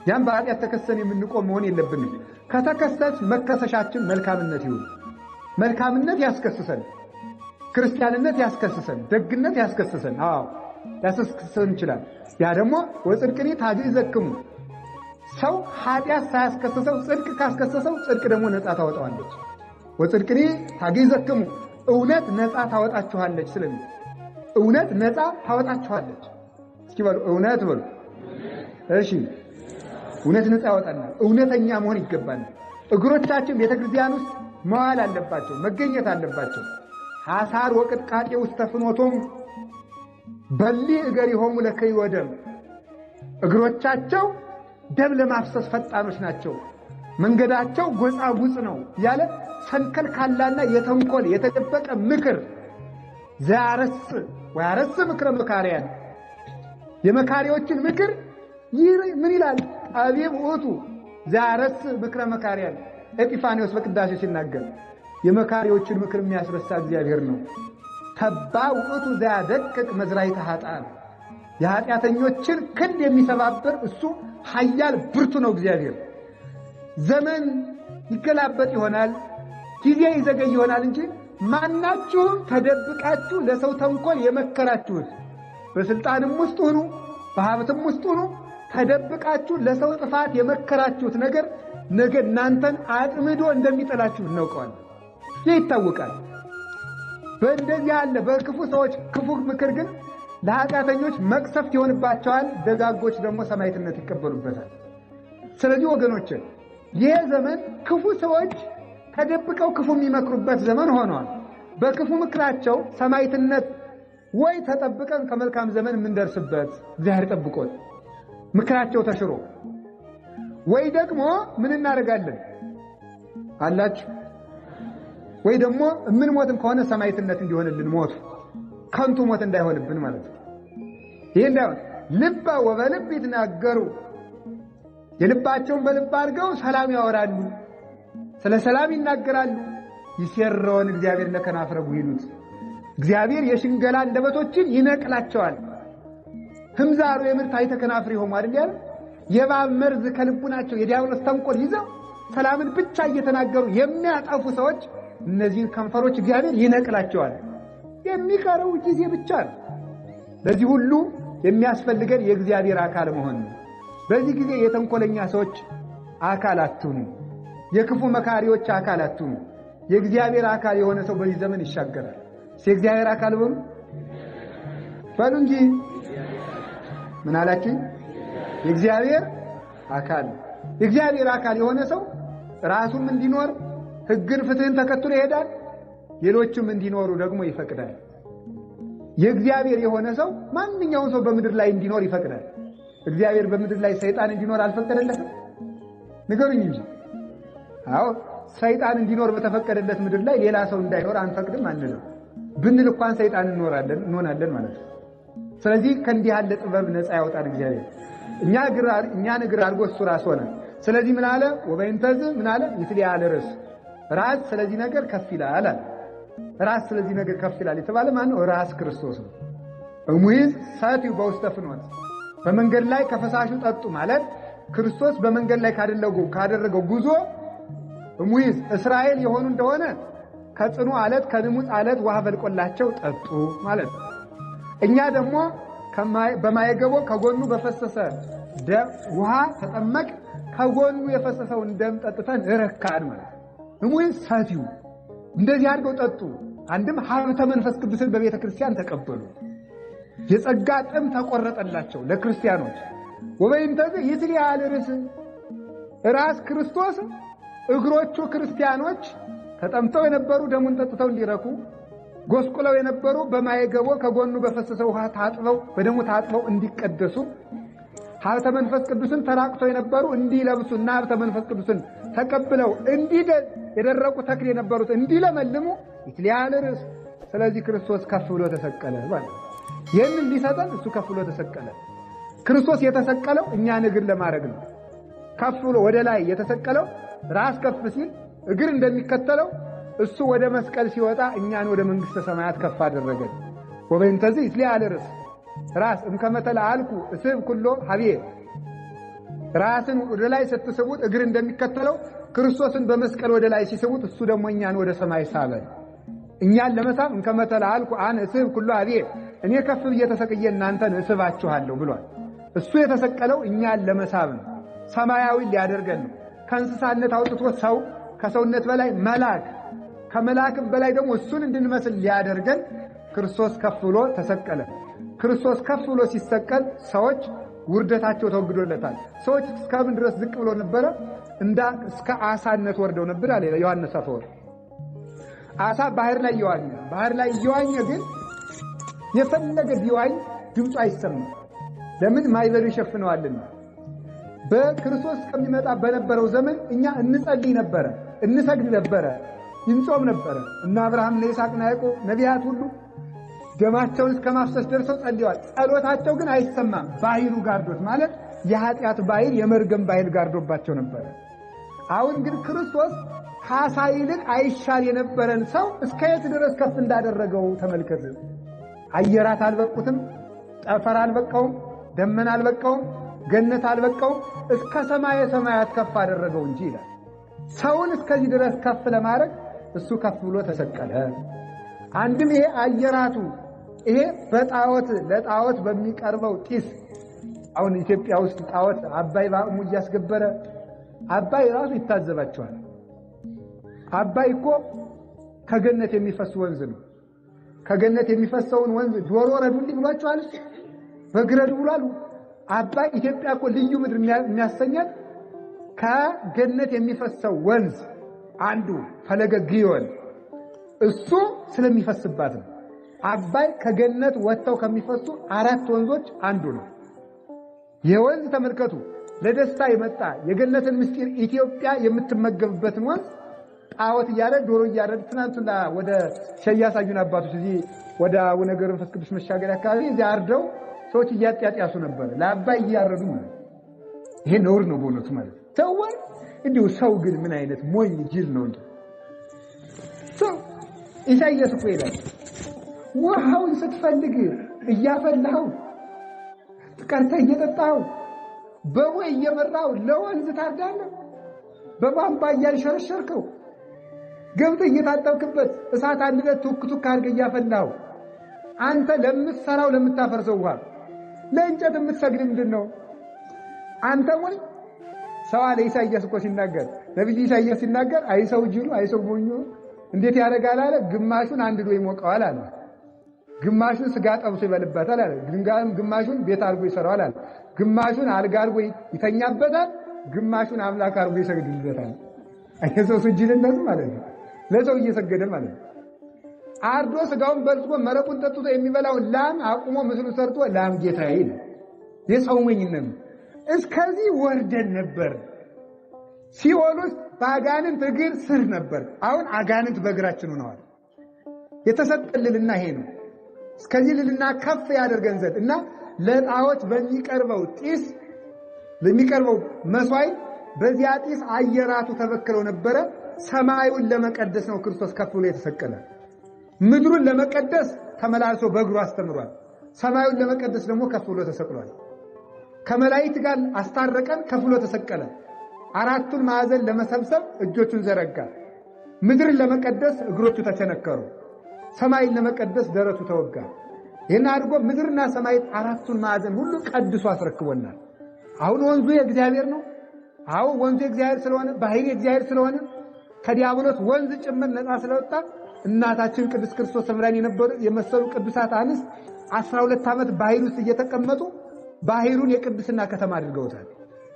ያም በኃጢአት ተከሰን የምንቆም መሆን የለብንም። ከተከሰስ መከሰሻችን መልካምነት ይሁን። መልካምነት ያስከስሰን፣ ክርስቲያንነት ያስከስሰን፣ ደግነት ያስከስሰን። አዎ ያስከስሰን ይችላል። ያ ደግሞ ወጽድቅኒ ታግዕዘክሙ፣ ሰው ኃጢአት ሳያስከስሰው ጽድቅ ካስከሰሰው ጽድቅ ደግሞ ነፃ ታወጣዋለች። ወጽድቅኒ ታግዕዘክሙ፣ እውነት ነፃ ታወጣችኋለች። ስለዚህ እውነት ነፃ ታወጣችኋለች። እስኪ በሉ እውነት በሉ። እሺ እውነት ነፃ ያወጣናል። እውነተኛ መሆን ይገባናል። እግሮቻችን ቤተክርስቲያን ውስጥ መዋል አለባቸው፣ መገኘት አለባቸው። ሐሳር ወቅጥቃጤ ውስጥ ተፍኖቶም በሊ እገሪሆሙ ለከይ ወደም፣ እግሮቻቸው ደም ለማፍሰስ ፈጣኖች ናቸው፣ መንገዳቸው ጎጻጉጽ ነው ያለ ሰንከልካላና የተንኮል የተደበቀ ምክር ዘያረስ ወያረስ ምክረ መካሪያን፣ የመካሪዎችን ምክር ምን ይላል? ጠቢብ ውእቱ ዘያረስ ምክረ መካሪያን። ኤጲፋንዮስ በቅዳሴ ሲናገር የመካሪዎችን ምክር የሚያስረሳ እግዚአብሔር ነው። ተባ ውእቱ ዘያደቅቅ መዝራዕተ ኃጥአን፣ የኃጢአተኞችን ክንድ የሚሰባብር እሱ ኃያል ብርቱ ነው እግዚአብሔር። ዘመን ይገላበጥ ይሆናል፣ ጊዜ ይዘገይ ይሆናል እንጂ ማናችሁም ተደብቃችሁ ለሰው ተንኮል የመከራችሁት፣ በስልጣንም ውስጥ ሁኑ በሀብትም ውስጥ ሁኑ ተደብቃችሁ ለሰው ጥፋት የመከራችሁት ነገር ነገ እናንተን አጥምዶ እንደሚጠላችሁ እናውቀዋለን። ይህ ይታወቃል። በእንደዚህ ያለ በክፉ ሰዎች ክፉ ምክር ግን ለኃጢአተኞች መቅሰፍት ይሆንባቸዋል፣ ደጋጎች ደግሞ ሰማዕትነት ይቀበሉበታል። ስለዚህ ወገኖች ይህ ዘመን ክፉ ሰዎች ተደብቀው ክፉ የሚመክሩበት ዘመን ሆኗል። በክፉ ምክራቸው ሰማዕትነት ወይ ተጠብቀን ከመልካም ዘመን የምንደርስበት እግዚአብሔር ጠብቆት ምክራቸው ተሽሮ፣ ወይ ደግሞ ምን እናደርጋለን አላችሁ? ወይ ደግሞ የምንሞትም ከሆነ ሰማዕትነት እንዲሆንልን ሞቱ ከንቱ ሞት እንዳይሆንብን ማለት ነው። ይህ እንዳይሆን ልበ ወበልብ ይትናገሩ፣ የልባቸውን በልብ አድርገው ሰላም ያወራሉ፣ ስለ ሰላም ይናገራሉ። ይሴረውን እግዚአብሔር ለከናፍረ ይሉት፣ እግዚአብሔር የሽንገላ አንደበቶችን ይነቅላቸዋል። ህምዛሩ የምርታይ ተከናፍሪ ሆሙ አይደል ያለ የእባብ መርዝ ከልቡናቸው የዲያብሎስ ተንኮል ይዘው ሰላምን ብቻ እየተናገሩ የሚያጠፉ ሰዎች እነዚህን ከንፈሮች እግዚአብሔር ይነቅላቸዋል። የሚቀረው ጊዜ ብቻ ነው። ለዚህ ሁሉ የሚያስፈልገን የእግዚአብሔር አካል መሆን ነው። በዚህ ጊዜ የተንኮለኛ ሰዎች አካል አትሁኑ፣ የክፉ መካሪዎች አካል አትሁኑ። የእግዚአብሔር አካል የሆነ ሰው በዚህ ዘመን ይሻገራል። የእግዚአብሔር አካል በሉ እንጂ ምን አላችሁ? የእግዚአብሔር አካል። የእግዚአብሔር አካል የሆነ ሰው ራሱም እንዲኖር ሕግን ፍትህን ተከትሎ ይሄዳል፣ ሌሎችም እንዲኖሩ ደግሞ ይፈቅዳል። የእግዚአብሔር የሆነ ሰው ማንኛውም ሰው በምድር ላይ እንዲኖር ይፈቅዳል። እግዚአብሔር በምድር ላይ ሰይጣን እንዲኖር አልፈቀደለትም? ንገሩኝ እንጂ። አዎ ሰይጣን እንዲኖር በተፈቀደለት ምድር ላይ ሌላ ሰው እንዳይኖር አንፈቅድም አንልም። ብንል እንኳን ሰይጣን እንሆናለን ማለት ነው። ስለዚህ ከእንዲህ ያለ ጥበብ ነፃ ያወጣን እግዚአብሔር። እኛን እግር አድርጎ እሱ ራስ ሆነ። ስለዚህ ምን አለ? ወበይንተዝ ምን አለ? ይትሊአል ርዕስ፣ ራስ ስለዚህ ነገር ከፍ ይላል አለ። ራስ ስለዚህ ነገር ከፍ ይላል የተባለ ማን ነው? ራስ ክርስቶስ ነው። እሙይዝ ሰትዩ በውስተ ፍኖት፣ በመንገድ ላይ ከፈሳሹ ጠጡ ማለት ክርስቶስ በመንገድ ላይ ካደረገው ጉዞ እሙይዝ እስራኤል የሆኑ እንደሆነ ከጽኑ አለት ከንሙፅ አለት ውሃ ፈልቆላቸው ጠጡ ማለት ነው። እኛ ደግሞ በማየገቦ ከጎኑ በፈሰሰ ውሃ ተጠመቅ፣ ከጎኑ የፈሰሰውን ደም ጠጥተን ረካን ማለት ነው። እሙይዝ ሰትዩ እንደዚህ አድርገው ጠጡ። አንድም ሀብተ መንፈስ ቅዱስን በቤተ ክርስቲያን ተቀበሉ። የጸጋ ጥም ተቆረጠላቸው ለክርስቲያኖች። ወበይንተዝ ይትሊአል ርዕስ፣ ራስ ክርስቶስ እግሮቹ ክርስቲያኖች ተጠምተው የነበሩ ደሙን ጠጥተው እንዲረኩ፣ ጎስቁለው የነበሩ በማየገቦ ከጎኑ በፈሰሰ ውሃ ታጥበው በደሙ ታጥበው እንዲቀደሱ፣ ሀብተ መንፈስ ቅዱስን ተራቅተው የነበሩ እንዲለብሱ እና ሀብተ መንፈስ ቅዱስን ተቀብለው የደረቁ ተክል የነበሩት እንዲለመልሙ ይትሊአል ርዕስ ስለዚህ ክርስቶስ ከፍ ብሎ ተሰቀለ ማለት ነው። ይህንን ሊሰጠን እሱ ከፍ ብሎ ተሰቀለ። ክርስቶስ የተሰቀለው እኛን እግር ለማድረግ ነው። ከፍ ብሎ ወደ ላይ የተሰቀለው ራስ ከፍ ሲል እግር እንደሚከተለው እሱ ወደ መስቀል ሲወጣ እኛን ወደ መንግሥተ ሰማያት ከፍ አደረገን። ወበእንተዚህ ይትሊዓል ርእስ ራስ እምከመተለ አልኩ እስብ ኩሎ ሀብዬ ራስን ወደ ላይ ስትስቡት እግር እንደሚከተለው ክርስቶስን በመስቀል ወደ ላይ ሲስቡት እሱ ደግሞ እኛን ወደ ሰማይ ሳበን። እኛን ለመሳብ እምከመተለ አልኩ አነ እስብ ኩሎ ሀብዬ እኔ ከፍ ብዬ ተሰቅዬ እናንተን እስባችኋለሁ ብሏል። እሱ የተሰቀለው እኛን ለመሳብ ነው። ሰማያዊ ሊያደርገን ነው። ከእንስሳነት አውጥቶ ሰው ከሰውነት በላይ መልአክ ከመልአክም በላይ ደግሞ እሱን እንድንመስል ሊያደርገን ክርስቶስ ከፍ ብሎ ተሰቀለ። ክርስቶስ ከፍ ብሎ ሲሰቀል ሰዎች ውርደታቸው ተወግዶለታል። ሰዎች እስከምን ድረስ ዝቅ ብሎ ነበረ? እስከ አሳነት ወርደው ነበር አለ ዮሐንስ አፈወርቅ። አሳ ባህር ላይ እየዋኘ ግን የፈለገ ቢዋኝ ድምፁ አይሰማም። ለምን? ማይበሉ ይሸፍነዋልና። በክርስቶስ ከሚመጣ በነበረው ዘመን እኛ እንጸልይ ነበረ፣ እንሰግድ ነበረ፣ እንጾም ነበረ። እና አብርሃም እና ይስሐቅ እና ያዕቆብ ነቢያት ሁሉ ደማቸውን እስከ ማፍሰስ ደርሰው ጸልየዋል። ጸሎታቸው ግን አይሰማም። ባህሩ ጋርዶት ማለት የኃጢአት ባህር የመርገም ባህር ጋርዶባቸው ነበረ። አሁን ግን ክርስቶስ ከአሳ ይልቅ አይሻል የነበረን ሰው እስከ የት ድረስ ከፍ እንዳደረገው ተመልከት። አየራት አልበቁትም፣ ጠፈር አልበቃውም፣ ደመና አልበቃውም፣ ገነት አልበቃውም፣ እስከ ሰማየ ሰማያት ከፍ አደረገው እንጂ ይላል። ሰውን እስከዚህ ድረስ ከፍ ለማድረግ እሱ ከፍ ብሎ ተሰቀለ። አንድም ይሄ አየራቱ ይሄ ለጣዖት በሚቀርበው ጢስ አሁን ኢትዮጵያ ውስጥ ጣዖት አባይ ባሙ እያስገበረ አባይ ራሱ ይታዘባቸዋል። አባይ እኮ ከገነት የሚፈስ ወንዝ ነው። ከገነት የሚፈሰውን ወንዝ ዶሮ ረዱልኝ ብሏቸዋል፣ በግረዱ ብሏል። አባይ ኢትዮጵያ እኮ ልዩ ምድር የሚያሰኛት ከገነት የሚፈሰው ወንዝ አንዱ ፈለገ ግዮን እሱ ስለሚፈስባት ነው። አባይ ከገነት ወጥተው ከሚፈሱ 4 ወንዞች አንዱ ነው። የወንዝ ተመልከቱ፣ ለደስታ የመጣ የገነትን ምስጢር ኢትዮጵያ የምትመገብበትን ወንዝ ጣዖት እያረድ ዶሮ እያረድ ትናንትና ወደ ሸያሳዩን አባቶች እዚህ ወደ አቡነ ገብረ መንፈስ ቅዱስ መሻገሪያ አካባቢ እዚህ አርደው ሰዎች እያጥያጥያሱ ነበር። ለአባይ እያረዱ ማለት ይሄ ነውር ነው በእውነቱ ማለት ተወይ። እንዲሁ ሰው ግን ምን አይነት ሞኝ ጅል ነው እንዴ! ሰው ኢሳይያስ እኮ ይላል ውሃውን ስትፈልግ እያፈላኸው ቀርተህ እየጠጣኸው በወይ እየመራው ለወንዝ ታርዳለህ። በቧንቧ እያልሸረሸርከው ገብተህ እየታጠብክበት እሳት አንድነት ቱክ አድርገህ እያፈላኸው አንተ ለምትሰራው ለምታፈርሰው ውሃ ለእንጨት የምትሰግድ ምንድን ነው አንተ? ወይ ሰው አለ ኢሳይያስ እኮ ሲናገር ነብዩ ኢሳይያስ ሲናገር አይሰው ጅሉ አይሰው ሞኙ እንዴት ያደርጋል አለ። ግማሹን አንድዶ ይሞቀዋል አለ፣ ግማሹን ስጋ ጠብሶ ይበልበታል አለ፣ ግማሹን ቤት አድርጎ ይሰራዋል አለ፣ ግማሹን አልጋ አድርጎ ይተኛበታል፣ ግማሹን አምላክ አድርጎ ይሰግድለታል። አይሰው ጅልነት ማለት ነው። ለሰው እየሰገደ ማለት ነው። አርዶ ስጋውን በልቶ መረቁን ጠጥቶ የሚበላው ላም አቁሞ ምስሉ ሰርቶ ላም ጌታዬ ነው። የሰው ሞኝነት እስከዚህ ወርደን ነበር። ሲኦል ውስጥ በአጋንንት እግር ስር ነበር። አሁን አጋንንት በእግራችን ሆነዋል። የተሰጠልልና ይሄ ነው። እስከዚህ ልልና ከፍ ያደርገን ዘንድ እና ለጣዖት በሚቀርበው ጢስ ለሚቀርበው መስዋዕት በዚያ ጢስ አየራቱ ተበክለው ነበረ። ሰማዩን ለመቀደስ ነው ክርስቶስ ከፍ ብሎ የተሰቀለ። ምድሩን ለመቀደስ ተመላልሶ በእግሩ አስተምሯል። ሰማዩን ለመቀደስ ደግሞ ከፍ ብሎ ተሰቅሏል። ከመላእክት ጋር አስታረቀን፣ ከፍ ብሎ ተሰቀለ። 4ቱን ማዕዘን ለመሰብሰብ እጆቹን ዘረጋ። ምድርን ለመቀደስ እግሮቹ ተቸነከሩ። ሰማይን ለመቀደስ ደረቱ ተወጋ። ይህን አድርጎ ምድርና ሰማይ 4ቱን ማዕዘን ሁሉ ቀድሶ አስረክቦናል። አሁን ወንዙ የእግዚአብሔር ነው። አዎ ወንዙ የእግዚአብሔር ስለሆነ ባህሪ የእግዚአብሔር ስለሆነ ከዲያብሎስ ወንዝ ጭምር ነፃ ስለወጣ እናታችን ቅድስት ክርስቶስ ሰምራን የመሰሉ ቅዱሳት አንስት 12 ዓመት ባህር ውስጥ እየተቀመጡ ባህሩን የቅድስና ከተማ አድርገውታል።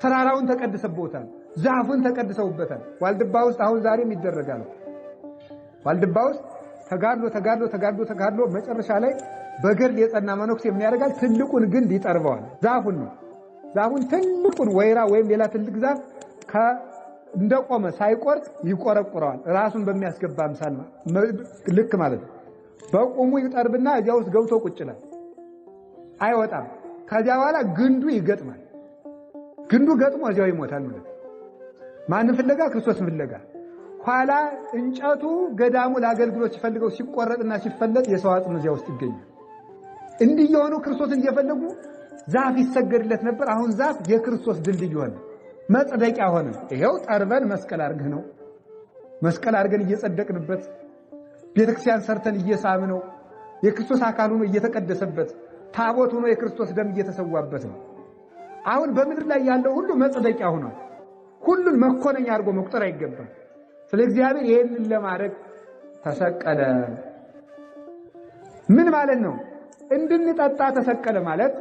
ተራራውን ተቀድሰውበታል። ዛፉን ተቀድሰውበታል። ዋልድባ ውስጥ አሁን ዛሬም ይደረጋል። ዋልድባ ውስጥ ተጋድሎ መጨረሻ ላይ በገድል የጸና መነኩሴ የሚያደርጋል ትልቁን ግንድ ይጠርበዋል። ዛፉን ነው። ዛፉን ትልቁን ወይራ ወይም ሌላ ትልቅ ዛፍ እንደቆመ ሳይቆርጥ ይቆረቁረዋል። ራሱን በሚያስገባ አምሳል ልክ ማለት ነው። በቁሙ ይጠርብና እዚያ ውስጥ ገብቶ ቁጭ ይላል፣ አይወጣም። ከዚያ በኋላ ግንዱ ይገጥማል። ግንዱ ገጥሞ እዚያው ይሞታል ማለት ማን ፍለጋ? ክርስቶስ ፍለጋ። ኋላ እንጨቱ ገዳሙ ለአገልግሎት ሲፈልገው ሲቆረጥና ሲፈለጥ የሰው አጽም እዚያ ውስጥ ይገኛል። እንዲህ የሆኑ ክርስቶስን እየፈለጉ ዛፍ ይሰገድለት ነበር። አሁን ዛፍ የክርስቶስ ድልድይ ሆነ፣ መጽደቂያ ሆነ። ይሄው ጠርበን መስቀል አድርገን ነው፣ መስቀል አድርገን እየጸደቅንበት፣ ቤተክርስቲያን ሰርተን እየሳምነው፣ የክርስቶስ አካል ሆኖ እየተቀደሰበት፣ ታቦት ሆኖ የክርስቶስ ደም እየተሰዋበት ነው። አሁን በምድር ላይ ያለው ሁሉ መጽደቂያ ሆኗል። ሁሉን መኮነኛ አድርጎ መቁጠር አይገባም። ስለ እግዚአብሔር ይሄንን ለማድረግ ተሰቀለ። ምን ማለት ነው? እንድንጠጣ ተሰቀለ ማለት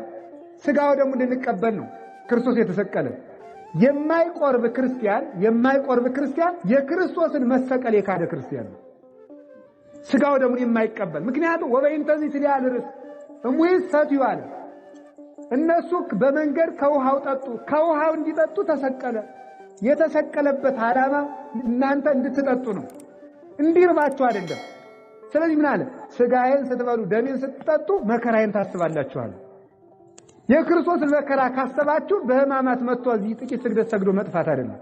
ስጋው ደግሞ እንድንቀበል ነው ክርስቶስ የተሰቀለ። የማይቆርብ ክርስቲያን የክርስቶስን መሰቀል የካደ ክርስቲያን ነው። ስጋው ደግሞ የማይቀበል ምክንያቱም ወበእንተዚህ ትሊያል ርስ እሙይስ ሰትዩ አለ። እነሱ በመንገድ ከውሃው ጠጡ፣ ከውሃው እንዲጠጡ ተሰቀለ። የተሰቀለበት ዓላማ እናንተ እንድትጠጡ ነው፣ እንዲርባችሁ አይደለም። ስለዚህ ምን አለ? ስጋዬን ስትበሉ ደሜን ስትጠጡ መከራዬን ታስባላችሁ አለ። የክርስቶስን መከራ ካሰባችሁ በሕማማት መጥቶ እዚህ ጥቂት ስግደት ሰግዶ መጥፋት አይደለም።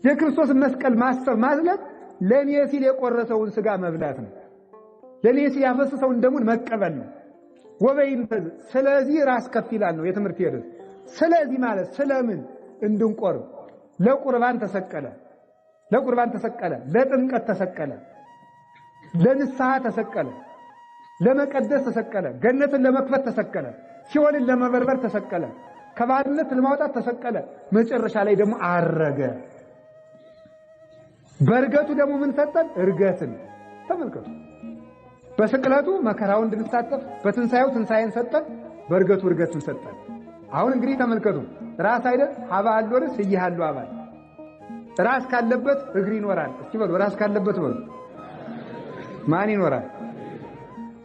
የክርስቶስን መስቀል ማሰብ ማለት ለኔ ሲል የቆረሰውን ስጋ መብላት ነው። ለኔ ሲል ያፈሰሰውን ደሙን መቀበል ነው። ወበእንተዚህ ስለዚህ ራስ ከፍ ይላል ነው የትምህርት ይርስ። ስለዚህ ማለት ስለምን እንድንቆርብ ለቁርባን ተሰቀለ፣ ለቁርባን ተሰቀለ፣ ለጥምቀት ተሰቀለ፣ ለንስሐ ተሰቀለ፣ ለመቀደስ ተሰቀለ፣ ገነትን ለመክፈት ተሰቀለ፣ ሲኦልን ለመበርበር ተሰቀለ፣ ከባርነት ለማውጣት ተሰቀለ። መጨረሻ ላይ ደግሞ አረገ። በእርገቱ ደግሞ ምን ሰጠን? እርገትን። ተመልከቱ። በስቅለቱ መከራውን እንድንሳተፍ፣ በትንሳኤው ትንሳኤን ሰጠን፣ በእርገቱ እርገትን ሰጠን። አሁን እንግዲህ ተመልከቱ። ራስ አይደል ሀባል ወርስ ይያሉ አባል። ራስ ካለበት እግር ይኖራል። እስኪ በሉ ራስ ካለበት በሉ ማን ይኖራል?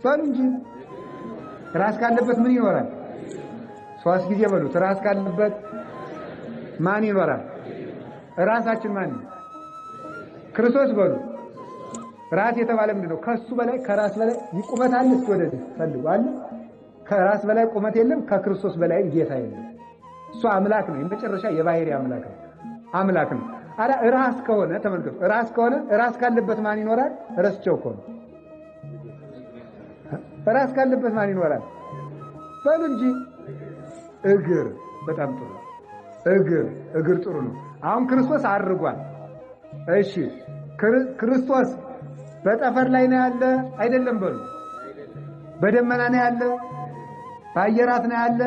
ሰው እንጂ ራስ ካለበት ምን ይኖራል? ሶስት ጊዜ በሉት። ራስ ካለበት ማን ይኖራል? ራሳችን ማን ነው? ክርስቶስ በሉ። ራስ የተባለ ምንድነው? ከሱ በላይ ከራስ በላይ ቁመት አለ? እስኪ ወደዚህ ፈልጉ አለ። ከራስ በላይ ቁመት የለም። ከክርስቶስ በላይ ጌታ የለም። እሱ አምላክ ነው። የመጨረሻ የባህሪ አምላክ ነው። አምላክ ነው። አረ ራስ ከሆነ ተመልከቱ። ራስ ከሆነ ራስ ካለበት ማን ይኖራል? ረስቸው እኮ ነው። ራስ ካለበት ማን ይኖራል? በሉ እንጂ እግር። በጣም ጥሩ እግር ጥሩ ነው። አሁን ክርስቶስ አርጓል። እሺ ክርስቶስ በጠፈር ላይ ነው ያለ አይደለም? በሉ በደመና ነው ያለ? በአየራት ነው ያለ?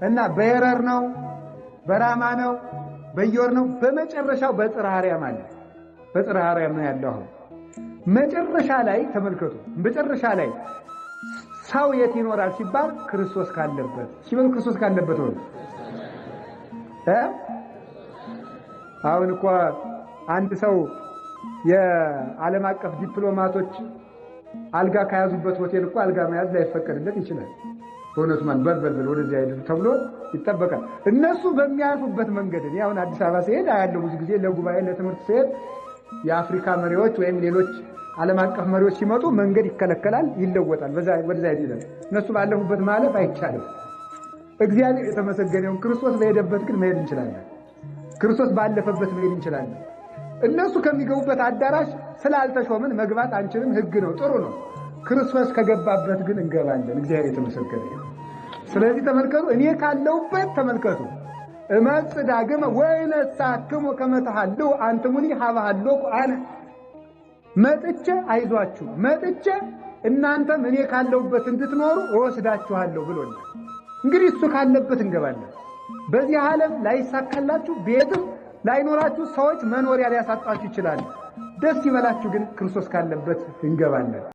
እና በየረር ነው? በራማ ነው? በየወር ነው? በመጨረሻው በጽርሐ አርያም አለ። በጽርሐ አርያም ነው ያለው። አሁን መጨረሻ ላይ ተመልከቱ። መጨረሻ ላይ ሰው የት ይኖራል ሲባል ክርስቶስ ካለበት ሲበል ክርስቶስ ካለበት ነው። አሁን እኮ አንድ ሰው የዓለም አቀፍ ዲፕሎማቶች አልጋ ከያዙበት ሆቴል እኮ አልጋ መያዝ ላይፈቀድለት ይችላል። በእውነቱ ማን በልበል ወደዚያ አይደል ተብሎ ይጠበቃል። እነሱ በሚያርፉበት መንገድ ነው። አሁን አዲስ አበባ ሲሄድ ያለው ብዙ ጊዜ ለጉባኤ ለትምህርት ሲሄድ የአፍሪካ መሪዎች ወይም ሌሎች ዓለም አቀፍ መሪዎች ሲመጡ መንገድ ይከለከላል፣ ይለወጣል። ወደዛ ይሄዳል። እነሱ ባለፉበት ማለፍ አይቻልም። እግዚአብሔር የተመሰገነው ክርስቶስ በሄደበት ግን መሄድ እንችላለን። ክርስቶስ ባለፈበት መሄድ እንችላለን። እነሱ ከሚገቡበት አዳራሽ ስላልተሾምን መግባት አንችልም። ሕግ ነው፣ ጥሩ ነው። ክርስቶስ ከገባበት ግን እንገባለን። እግዚአብሔር የተመሰገነ ይሁን። ስለዚህ ተመልከቱ፣ እኔ ካለሁበት ተመልከቱ። እመጽእ ዳግመ ወይነሳክሙ ከመ ተሐልው አንትሙኒ ሀበ ሀሎኩ አነ። መጥቼ አይዟችሁ፣ መጥቼ እናንተም እኔ ካለሁበት እንድትኖሩ እወስዳችኋለሁ ብሎኛል። እንግዲህ እሱ ካለበት እንገባለን። በዚህ ዓለም ላይሳካላችሁ፣ ቤትም ላይኖራችሁ፣ ሰዎች መኖሪያ ሊያሳጣችሁ ይችላል። ደስ ይበላችሁ ግን ክርስቶስ ካለበት እንገባለን።